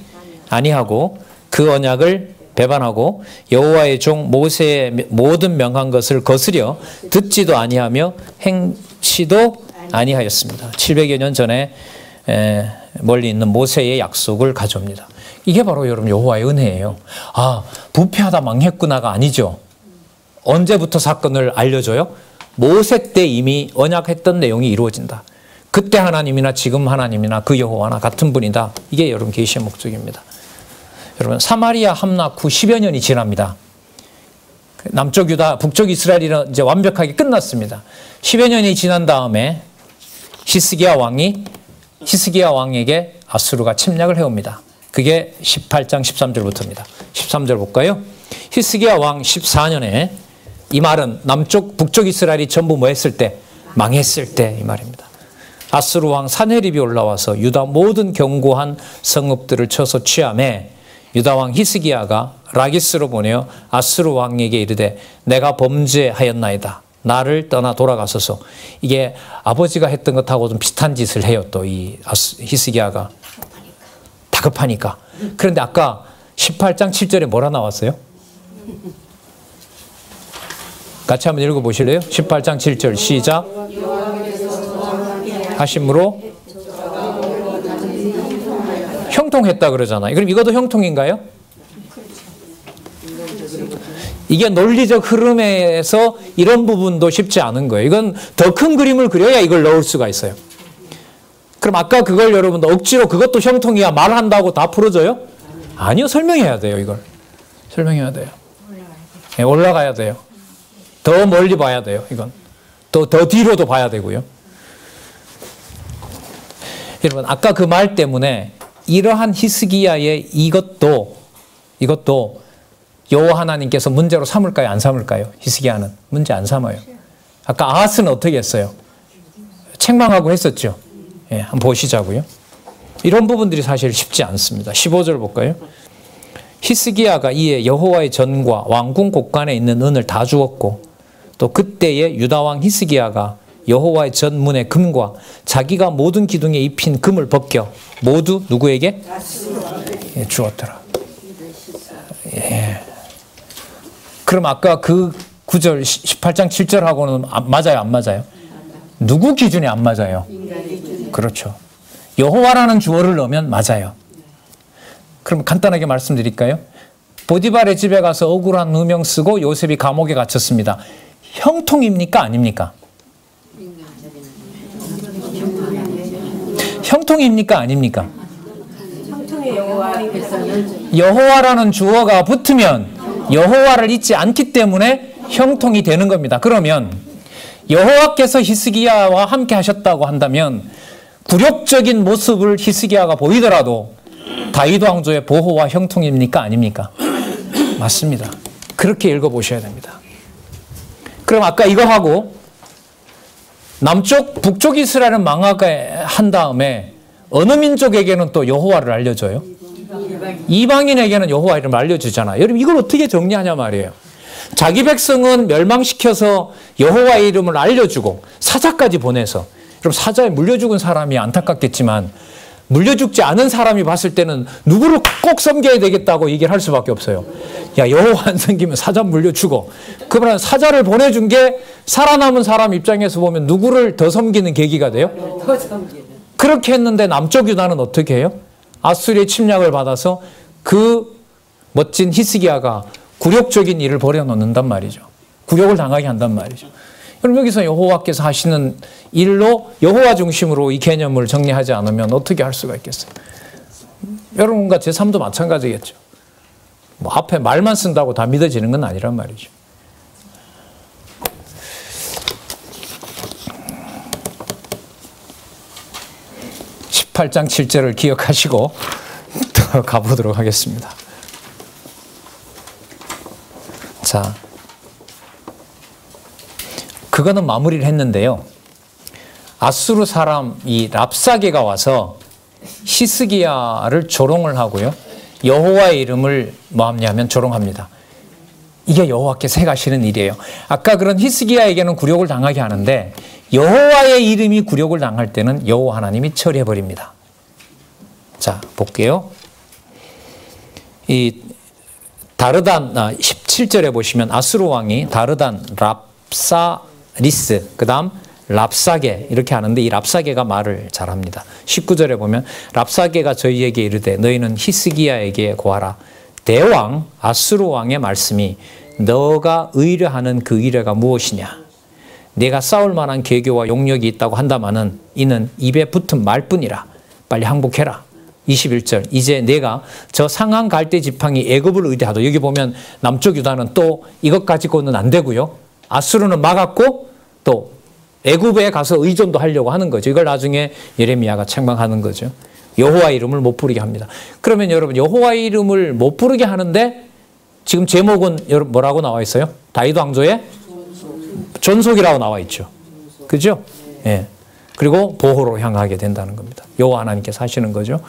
아니하고 그 언약을 배반하고 여호와의 종 모세의 모든 명한 것을 거스려 듣지도 아니하며 행치도 아니하였습니다. 700여 년 전에 멀리 있는 모세의 약속을 가져옵니다. 이게 바로 여러분 여호와의 은혜예요. 아, 부패하다 망했구나가 아니죠. 언제부터 사건을 알려줘요? 모세 때 이미 언약했던 내용이 이루어진다. 그때 하나님이나 지금 하나님이나 그 여호와나 같은 분이다. 이게 여러분 계시의 목적입니다. 여러분 사마리아 함락 후 10여 년이 지납니다. 남쪽 유다, 북쪽 이스라엘이 이제 완벽하게 끝났습니다. 10여 년이 지난 다음에 히스기야 왕에게 아수르가 침략을 해옵니다. 그게 18장 13절부터입니다. 13절 볼까요? 히스기야 왕 14년에 이 말은 남쪽, 북쪽 이스라엘이 전부 뭐 했을 때? 망했을 때 이 말입니다. 아수르 왕 사네립이 올라와서 유다 모든 견고한 성읍들을 쳐서 취함에 유다 왕 히스기야가 라기스로 보내어 아수르 왕에게 이르되 내가 범죄하였나이다. 나를 떠나 돌아가소서. 이게 아버지가 했던 것하고 좀 비슷한 짓을 해요. 또 이 히스기야가 다급하니까. 그런데 아까 18장 7절에 뭐라 나왔어요? 같이 한번 읽어보실래요? 18장 7절 시작. 하심으로 형통했다 그러잖아요. 그럼 이것도 형통인가요? 이게 논리적 흐름에서 이런 부분도 쉽지 않은 거예요. 이건 더 큰 그림을 그려야 이걸 넣을 수가 있어요. 그럼 아까 그걸 여러분 억지로 그것도 형통이야 말한다고 다 풀어져요? 아니요. 설명해야 돼요. 이걸. 설명해야 돼요. 네, 올라가야 돼요. 더 멀리 봐야 돼요. 이건. 더 뒤로도 봐야 되고요. 여러분 아까 그 말 때문에 이러한 히스기야의 이것도 여호와 하나님께서 문제로 삼을까요? 안 삼을까요? 히스기야는 문제 안 삼아요. 아까 아하스는 어떻게 했어요? 책망하고 했었죠. 예, 한번 보시자고요. 이런 부분들이 사실 쉽지 않습니다. 15절 볼까요? 히스기야가 이에 여호와의 전과 왕궁 곳간에 있는 은을 다 주었고 또 그때의 유다 왕 히스기야가 여호와의 전 문의 금과 자기가 모든 기둥에 입힌 금을 벗겨 모두 누구에게? 예, 주었더라. 예. 그럼 아까 그 9절 18장 7절하고는 맞아요? 안 맞아요? 누구 기준에 안 맞아요? 그렇죠. 여호와라는 주어를 넣으면 맞아요. 그럼 간단하게 말씀드릴까요? 보디발의 집에 가서 억울한 누명 쓰고 요셉이 감옥에 갇혔습니다. 형통입니까? 아닙니까? 형통입니까? 아닙니까? 여호와라는 주어가 붙으면 여호와를 잊지 않기 때문에 형통이 되는 겁니다. 그러면 여호와께서 히스기야와 함께 하셨다고 한다면 굴욕적인 모습을 히스기야가 보이더라도 다윗 왕조의 보호와 형통입니까? 아닙니까? 맞습니다. 그렇게 읽어보셔야 됩니다. 그럼 아까 이거 하고 남쪽, 북쪽 이스라엘을 망하게 한 다음에 어느 민족에게는 또 여호와를 알려줘요? 이방인에게는 여호와 이름을 알려주잖아요. 여러분 이걸 어떻게 정리하냐 말이에요. 자기 백성은 멸망시켜서 여호와의 이름을 알려주고 사자까지 보내서, 그럼 사자에 물려 죽은 사람이 안타깝겠지만 물려 죽지 않은 사람이 봤을 때는 누구를 꼭 섬겨야 되겠다고 얘기를 할 수밖에 없어요. 야, 여호와 안 섬기면 사자 물려 죽어. 그러면 사자를 보내준 게 살아남은 사람 입장에서 보면 누구를 더 섬기는 계기가 돼요? 더 섬기는. 그렇게 했는데 남쪽 유다는 어떻게 해요? 아수리의 침략을 받아서 그 멋진 히스기야가 굴욕적인 일을 벌여놓는단 말이죠. 굴욕을 당하게 한단 말이죠. 그럼 여기서 여호와께서 하시는 일로 여호와 중심으로 이 개념을 정리하지 않으면 어떻게 할 수가 있겠어요? 여러분과 제 삶도 마찬가지겠죠. 뭐 앞에 말만 쓴다고 다 믿어지는 건 아니란 말이죠. (18장 7절을) 기억하시고 더 가보도록 하겠습니다. 자, 그거는 마무리를 했는데요. 아수르 사람 이 랍사게가 와서 히스기야를 조롱을 하고요. 여호와의 이름을 뭐 하냐면 조롱합니다. 이게 여호와께서 행하시는 일이에요. 아까 그런 히스기야에게는 굴욕을 당하게 하는데 여호와의 이름이 굴욕을 당할 때는 여호와 하나님이 처리해버립니다. 자, 볼게요. 이 다르단 17절에 보시면 아수르 왕이 다르단, 랍사리스, 그 다음 랍사게 이렇게 하는데 이 랍사게가 말을 잘합니다. 19절에 보면 랍사게가 저희에게 이르되 너희는 히스기야에게 고하라. 대왕 아수르 왕의 말씀이 너가 의뢰하는 그 의뢰가 무엇이냐. 내가 싸울 만한 계교와 용력이 있다고 한다마는 이는 입에 붙은 말뿐이라. 빨리 항복해라. 21절 이제 내가 저 상한 갈대 지팡이 애굽을 의뢰하도. 여기 보면 남쪽 유다는 또 이것 가지고는 안 되고요. 아수르는 막았고 또 애굽에 가서 의존도 하려고 하는 거죠. 이걸 나중에 예레미야가 책망하는 거죠. 여호와 이름을 못 부르게 합니다. 그러면 여러분 여호와 이름을 못 부르게 하는데 지금 제목은 뭐라고 나와 있어요? 다윗 왕조의 존속이라고 나와 있죠. 그죠? 예. 그리고 보호로 향하게 된다는 겁니다. 여호와 하나님께서 하시는 거죠.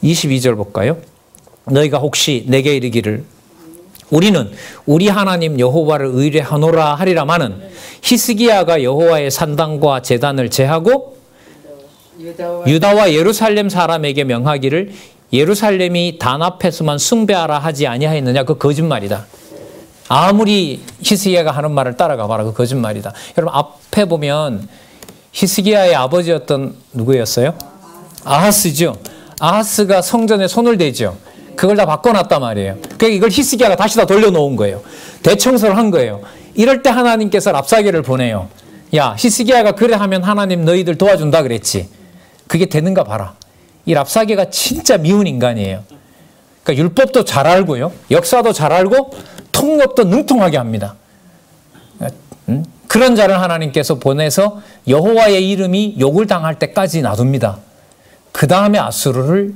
22절 볼까요? 너희가 혹시 내게 이르기를 우리는 우리 하나님 여호와를 의뢰하노라 하리라마는 히스기야가 여호와의 산당과 제단을 제하고 유다와 예루살렘 사람에게 명하기를 예루살렘이 단 앞에서만 숭배하라 하지 아니하였느냐. 그 거짓말이다. 아무리 히스기야가 하는 말을 따라가 봐라. 그 거짓말이다. 여러분 앞에 보면 히스기야의 아버지였던 누구였어요? 아하스죠. 아하스가 성전에 손을 대죠. 그걸 다 바꿔놨단 말이에요. 그러니까 이걸 히스기야가 다시 다 돌려놓은 거예요. 대청소를 한 거예요. 이럴 때 하나님께서 랍사게를 보내요. 야, 히스기야가 그래 하면 하나님 너희들 도와준다 그랬지. 그게 되는가 봐라. 이 랍사게가 진짜 미운 인간이에요. 그러니까 율법도 잘 알고요. 역사도 잘 알고 통역도 능통하게 합니다. 그런 자를 하나님께서 보내서 여호와의 이름이 욕을 당할 때까지 놔둡니다. 그 다음에 아수르를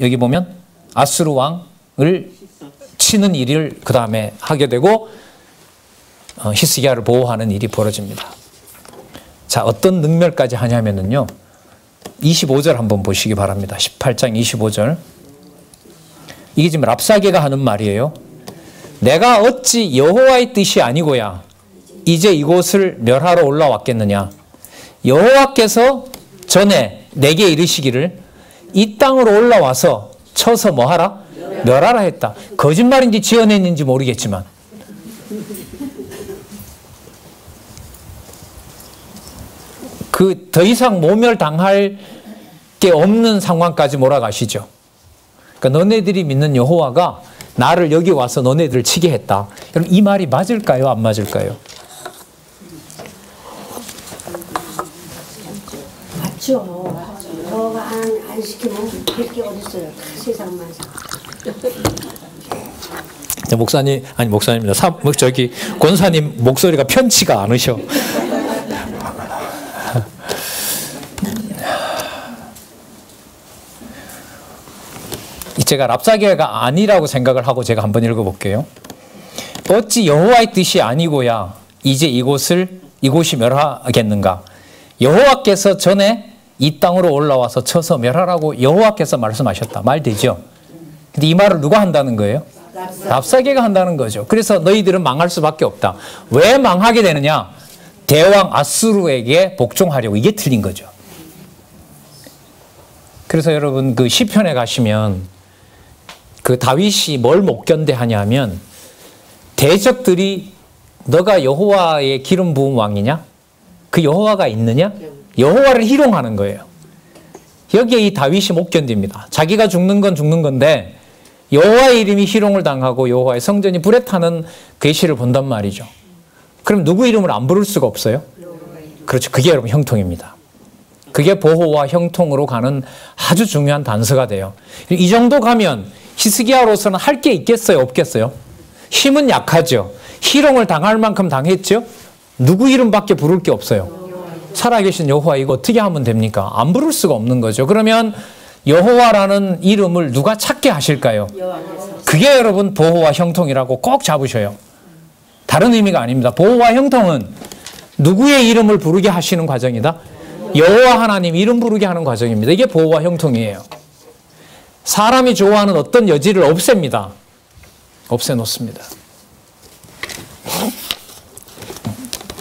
여기 보면 아수르 왕을 치는 일을 그 다음에 하게 되고 히스기야를 보호하는 일이 벌어집니다. 자, 어떤 능멸까지 하냐면요. 25절 한번 보시기 바랍니다. 18장 25절. 이게 지금 랍사게가 하는 말이에요. 내가 어찌 여호와의 뜻이 아니고야 이제 이곳을 멸하러 올라왔겠느냐. 여호와께서 전에 내게 이르시기를 이 땅으로 올라와서 쳐서 뭐하라? 멸하라 했다. 거짓말인지 지어냈는지 모르겠지만 그 더 이상 모멸당할 게 없는 상황까지 몰아가시죠. 그러니까 너네들이 믿는 여호와가 나를 여기 와서 너네들을 치게 했다. 여러분 이 말이 맞을까요? 안 맞을까요? 맞죠. 너가 안 시키면 될 게 어딨어요. 세상만 사. 목사님, 아니 목사님입니다. 저기 권사님 목소리가 편치가 않으셔. 제가 랍사게가 아니라고 생각을 하고 제가 한번 읽어볼게요. 어찌 여호와의 뜻이 아니고야 이제 이곳이 멸하겠는가? 여호와께서 전에 이 땅으로 올라와서 쳐서 멸하라고 여호와께서 말씀하셨다. 말 되죠? 근데 이 말을 누가 한다는 거예요? 랍사게가 한다는 거죠. 그래서 너희들은 망할 수밖에 없다. 왜 망하게 되느냐? 대왕 아수르에게 복종하려고. 이게 틀린 거죠. 그래서 여러분 그 시편에 가시면 그 다윗이 뭘 못 견뎌하냐면 대적들이 너가 여호와의 기름 부은 왕이냐? 그 여호와가 있느냐? 여호와를 희롱하는 거예요. 여기에 이 다윗이 못 견딥니다. 자기가 죽는 건 죽는 건데 여호와의 이름이 희롱을 당하고 여호와의 성전이 불에 타는 계시를 본단 말이죠. 그럼 누구 이름을 안 부를 수가 없어요? 그렇죠. 그게 여러분 형통입니다. 그게 보호와 형통으로 가는 아주 중요한 단서가 돼요. 이 정도 가면 히스기야로서는 할 게 있겠어요? 없겠어요? 힘은 약하죠. 희롱을 당할 만큼 당했죠? 누구 이름밖에 부를 게 없어요. 살아계신 여호와 이거 어떻게 하면 됩니까? 안 부를 수가 없는 거죠. 그러면 여호와라는 이름을 누가 찾게 하실까요? 그게 여러분 보호와 형통이라고 꼭 잡으셔요. 다른 의미가 아닙니다. 보호와 형통은 누구의 이름을 부르게 하시는 과정이다? 여호와 하나님 이름 부르게 하는 과정입니다. 이게 보호와 형통이에요. 사람이 좋아하는 어떤 여지를 없앱니다. 없애놓습니다.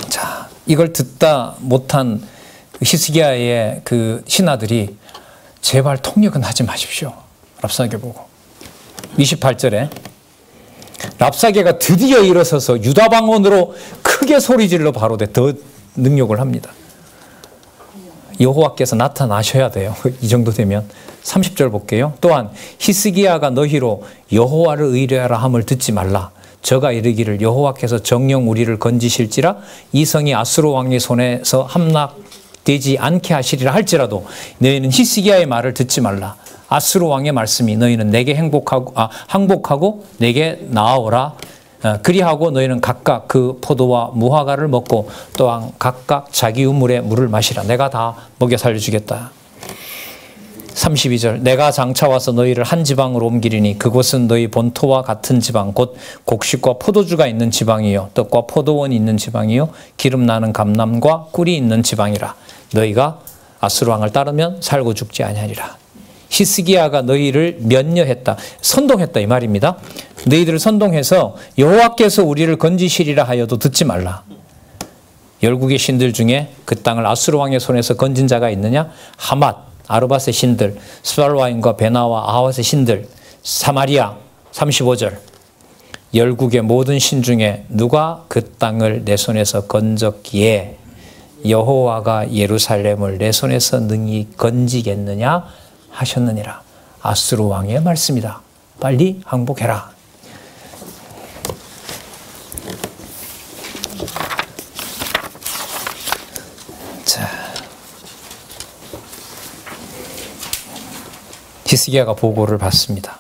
자, 이걸 듣다 못한 히스기야의 그 신하들이 제발 통역은 하지 마십시오. 랍사게 보고. 28절에 랍사게가 드디어 일어서서 유다 방언으로 크게 소리질러 바로되 더 능욕을 합니다. 여호와께서 나타나셔야 돼요. 이 정도 되면. 30절 볼게요. 또한 히스기야가 너희로 여호와를 의뢰하라 함을 듣지 말라. 저가 이르기를 여호와께서 정녕 우리를 건지실지라 이 성이 아수르 왕의 손에서 함락되지 않게 하시리라 할지라도 너희는 히스기야의 말을 듣지 말라. 아수르 왕의 말씀이 너희는 내게 항복하고 내게 나아오라. 그리하고 너희는 각각 그 포도와 무화과를 먹고 또한 각각 자기 우물에 물을 마시라. 내가 다 먹여 살려주겠다. 32절 내가 장차 와서 너희를 한 지방으로 옮기리니 그곳은 너희 본토와 같은 지방 곧 곡식과 포도주가 있는 지방이요 떡과 포도원이 있는 지방이요 기름 나는 감람과 꿀이 있는 지방이라. 너희가 아수르 왕을 따르면 살고 죽지 아니하리라. 히스기야가 너희를 면녀했다. 선동했다 이 말입니다. 너희들을 선동해서 여호와께서 우리를 건지시리라 하여도 듣지 말라. 열국의 신들 중에 그 땅을 아수르 왕의 손에서 건진 자가 있느냐? 하맛, 아르밧의 신들, 스발와임과 베나와 아핫의 신들, 사마리아. 35절 열국의 모든 신 중에 누가 그 땅을 내 손에서 건졌기에 여호와가 예루살렘을 내 손에서 능히 건지겠느냐 하셨느니라. 아수르 왕의 말씀이다. 빨리 항복해라. 자, 히스기야가 보고를 받습니다.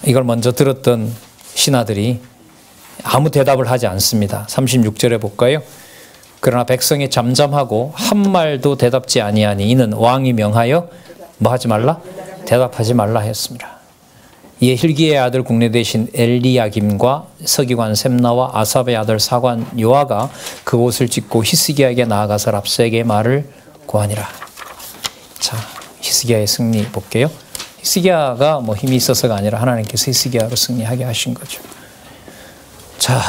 이걸 먼저 들었던 신하들이 아무 대답을 하지 않습니다. 36절에 볼까요? 그러나 백성이 잠잠하고 한 말도 대답지 아니하니 이는 왕이 명하여 뭐 하지 말라? 대답하지 말라 했습니다. 이에 hil기야의 아들 국내 대신 엘리야김과 서기관 셈나와 아삽의 아들 사관 요아가 그곳을 찍고 히스기야에게 나아가서 랍사게의 말을 고하니라. 자, 히스기야의 승리 볼게요. 히스기야가 뭐 힘이 있어서가 아니라 하나님께서 히스기야로 승리하게 하신 거죠. 자,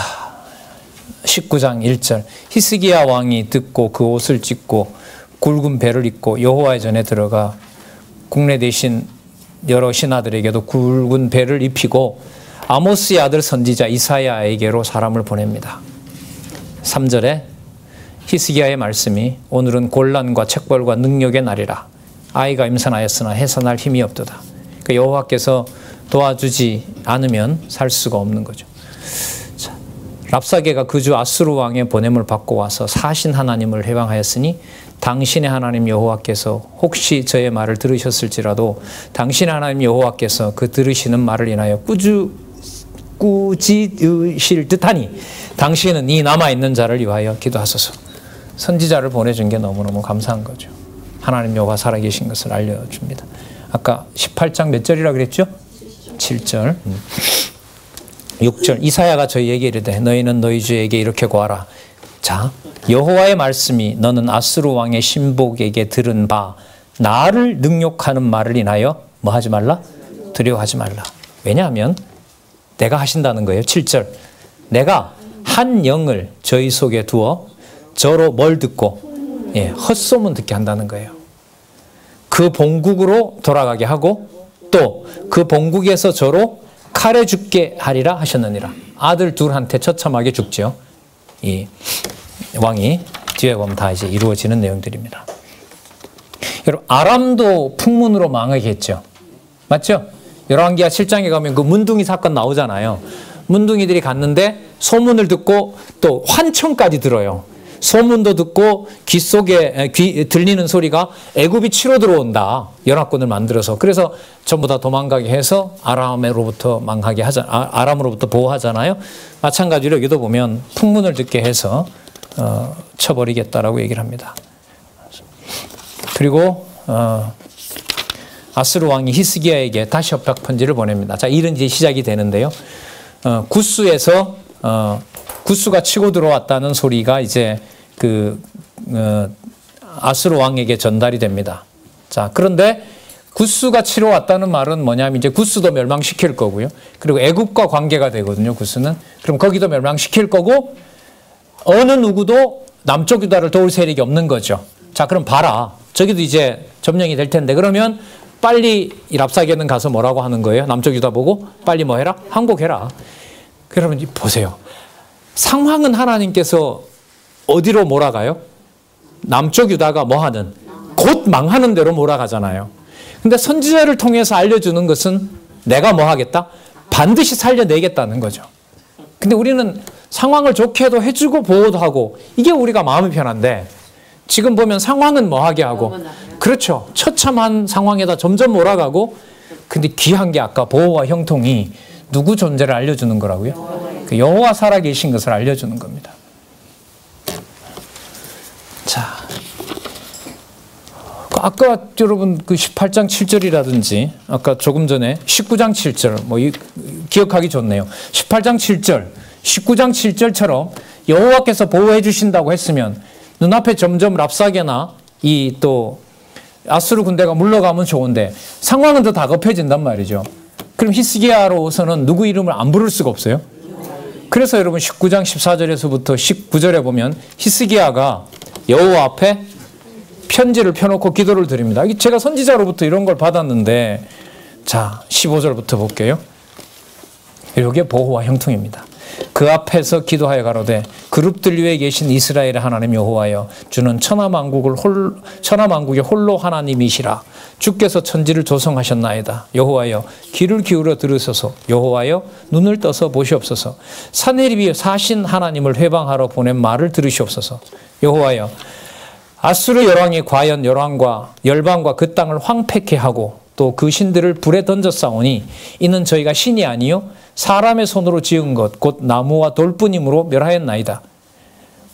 19장 1절 히스기야 왕이 듣고 그 옷을 찢고 굵은 배를 입고 여호와의 전에 들어가 국내 대신 여러 신하들에게도 굵은 배를 입히고 아모스의 아들 선지자 이사야에게로 사람을 보냅니다. 3절에 히스기야의 말씀이 오늘은 곤란과 책벌과 능력의 날이라. 아이가 임산하였으나 해산할 힘이 없도다. 그러니까 여호와께서 도와주지 않으면 살 수가 없는 거죠. 자, 랍사게가 그주 아수르 왕의 보냄을 받고 와서 사신 하나님을 해방하였으니 당신의 하나님 여호와께서 혹시 저의 말을 들으셨을지라도 당신의 하나님 여호와께서 그 들으시는 말을 인하여 꾸짖으실 듯하니 당신은 이 남아있는 자를 위하여 기도하소서. 선지자를 보내준 게 너무너무 감사한 거죠. 하나님 여호와 살아계신 것을 알려줍니다. 아까 18장 몇 절이라 그랬죠? 7절. 6절. 이사야가 저희에게 이르되 너희는 너희 주에게 이렇게 고하라. 자, 여호와의 말씀이 너는 아수르 왕의 신복에게 들은 바 나를 능욕하는 말을 인하여 뭐 하지 말라? 두려워하지 말라. 왜냐하면 내가 하신다는 거예요. 7절. 내가 한 영을 저희 속에 두어 저로 뭘 듣고 헛소문 듣게 한다는 거예요. 그 본국으로 돌아가게 하고 또 그 본국에서 저로 칼에 죽게 하리라 하셨느니라. 아들 둘한테 처참하게 죽죠. 이 왕이 뒤에 보면 다 이제 이루어지는 내용들입니다. 여러분, 아람도 풍문으로 망하겠죠. 맞죠? 열왕기하 7장에 가면 그 문둥이 사건 나오잖아요. 문둥이들이 갔는데 소문을 듣고 또 환청까지 들어요. 소문도 듣고 귀 속에 들리는 소리가 애굽이 치러 들어온다. 연합군을 만들어서. 그래서 전부 다 도망가게 해서 아람으로부터 망하게 아람으로부터 보호하잖아요. 마찬가지로 여기도 보면 풍문을 듣게 해서 쳐버리겠다라고 얘기를 합니다. 그리고 아수르 왕이 히스기야에게 다시 협박 편지를 보냅니다. 자, 일은 이제 시작이 되는데요. 구스에서 구스가 치고 들어왔다는 소리가 이제 아수르 왕에게 전달이 됩니다. 자, 그런데 구스가 치러 왔다는 말은 뭐냐면 이제 구스도 멸망시킬 거고요. 그리고 애굽과 관계가 되거든요. 구스는. 그럼 거기도 멸망시킬 거고 어느 누구도 남쪽 유다를 도울 세력이 없는 거죠. 자, 그럼 봐라. 저기도 이제 점령이 될 텐데 그러면 빨리 이 랍사게는 가서 뭐라고 하는 거예요? 남쪽 유다 보고 빨리 뭐 해라? 항복해라. 그러면 보세요. 상황은 하나님께서 어디로 몰아가요? 남쪽 유다가 뭐 하는? 곧 망하는 대로 몰아가잖아요. 근데 선지자를 통해서 알려주는 것은 내가 뭐 하겠다? 반드시 살려내겠다는 거죠. 근데 우리는 상황을 좋게도 해주고 보호도 하고 이게 우리가 마음이 편한데 지금 보면 상황은 뭐 하게 하고 그렇죠. 처참한 상황에다 점점 몰아가고 근데 귀한 게 아까 보호와 형통이 누구 존재를 알려주는 거라고요? 그 여호와 살아계신 것을 알려주는 겁니다. 자, 아까 여러분 그 18장 7절이라든지 아까 조금 전에 19장 7절 뭐 기억하기 좋네요. 18장 7절, 19장 7절처럼 여호와께서 보호해 주신다고 했으면 눈앞에 점점 랍사게나 이 또 아수르 군대가 물러가면 좋은데 상황은 더 다급해진단 말이죠. 그럼 히스기야로서는 누구 이름을 안 부를 수가 없어요. 그래서 여러분 19장 14절에서부터 19절에 보면 히스기야가 여호와 앞에 편지를 펴놓고 기도를 드립니다. 제가 선지자로부터 이런 걸 받았는데 자 15절부터 볼게요. 이게 보호와 형통입니다. 그 앞에서 기도하여 가로되 그룹들 위에 계신 이스라엘의 하나님 여호와여 주는 천하만국의 홀로 하나님이시라. 주께서 천지를 조성하셨나이다. 여호와여 귀를 기울여 들으소서. 여호와여 눈을 떠서 보시옵소서. 사내립이 사신 하나님을 회방하러 보낸 말을 들으시옵소서. 여호와여 아수르 열왕이 과연 열방과 그 땅을 황폐케 하고 또 그 신들을 불에 던져 싸우니 이는 저희가 신이 아니요 사람의 손으로 지은 것 곧 나무와 돌뿐이므로 멸하였나이다.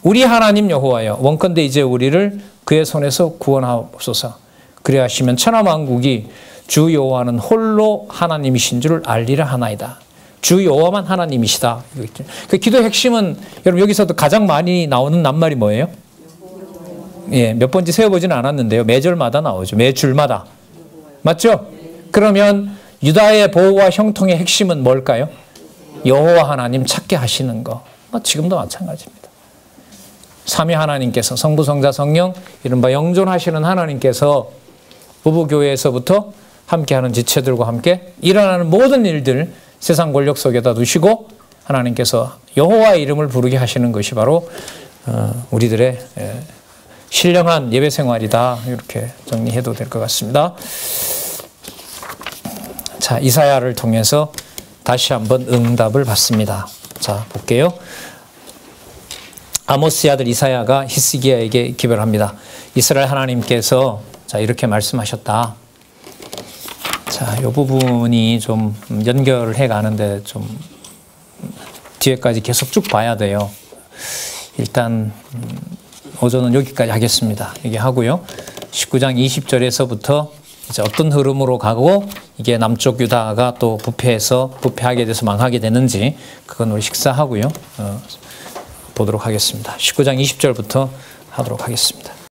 우리 하나님 여호와여 원컨대 이제 우리를 그의 손에서 구원하옵소서. 그래야 하시면 천하만국이 주 여호와는 홀로 하나님이신 줄 알리라 하나이다. 주 여호와만 하나님이시다. 그 기도의 핵심은 여러분 여기서도 가장 많이 나오는 낱말이 뭐예요? 예, 몇 번째 세어보지는 않았는데요. 매절마다 나오죠. 매줄마다. 맞죠? 그러면 유다의 보호와 형통의 핵심은 뭘까요? 여호와 하나님 찾게 하시는 거. 지금도 마찬가지입니다. 삼위 하나님께서 성부, 성자, 성령 이른바 영존하시는 하나님께서 부부교회에서부터 함께하는 지체들과 함께 일어나는 모든 일들 세상 권력 속에다 두시고 하나님께서 여호와의 이름을 부르게 하시는 것이 바로 우리들의 신령한 예배 생활이다. 이렇게 정리해도 될 것 같습니다. 자, 이사야를 통해서 다시 한번 응답을 받습니다. 자, 볼게요. 아모스의 아들 이사야가 히스기야에게 기별을 합니다. 이스라엘 하나님께서 자, 이렇게 말씀하셨다. 자, 이 부분이 좀 연결을 해 가는데 좀 뒤에까지 계속 쭉 봐야 돼요. 일단 오전은 여기까지 하겠습니다. 이게 하고요. 19장 20절에서부터 이제 어떤 흐름으로 가고 이게 남쪽 유다가 또 부패하게 돼서 망하게 되는지 그건 우리 식사하고요. 보도록 하겠습니다. 19장 20절부터 하도록 하겠습니다.